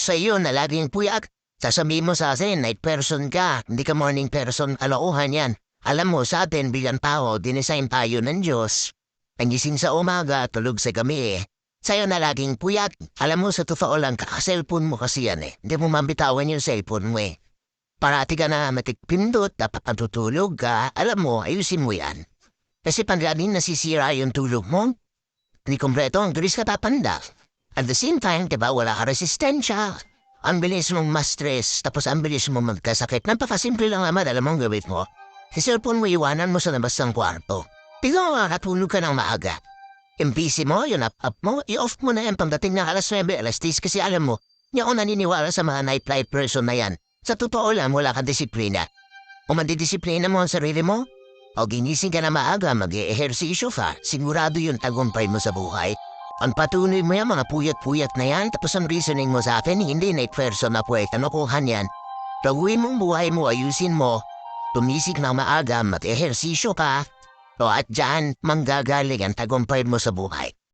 sa iyo na laging puyat. Sasabihin mo sa akin, night person ka, hindi ka morning person, kalokohan yan. Alam mo, sa atin, bilang tao, dinesign tayo ng Diyos. Nangising sa umaga, tulog sa gabi eh. Sa'yo na laging puyat. Alam mo, sa totoo lang, kaka-cellphone mo kasi yan eh. Hindi mo mabitawan yung cellphone mo eh. Parati ka na matikpindot, dapat natutulog ka. Alam mo, ayusin mo yan. Kasi pandaling nasisira yung tulog mo, hindi kompleto ang tulis ka tatanda. At the same time, diba, wala ka resistensya. Ang bilis mong ma-stress, tapos ang bilis mong magkasakit. Napakasimple lang naman, alam mo ang gawin mo. Si cellphone mo iwanan mo sa labas ng kwarto. Tignan mo makakatulog ka ng maaga. Yung PC mo, yung up mo, i-off mo na yan pagdating ng alas 9, alas 10 kasi alam mo, hindi ako naniniwala sa mga nightlight person na yan. Sa totoo lang, wala kang disiplina. Kung mandidisiplina mo ang sarili mo, o ginising ka na maaga, mag-ehersisyo ka, sigurado yung tagumpay mo sa buhay. Ang patuloy mo yan, mga puyat-puyat na yan, tapos ang reasoning mo sa akin, hindi night person na puwet, kanokohan yan. Taguin mong buhay mo, ayusin mo, tumisik na maaga, mag-ehersisyo ka, o at dyan, manggagaling ang tagumpay mo sa buhay.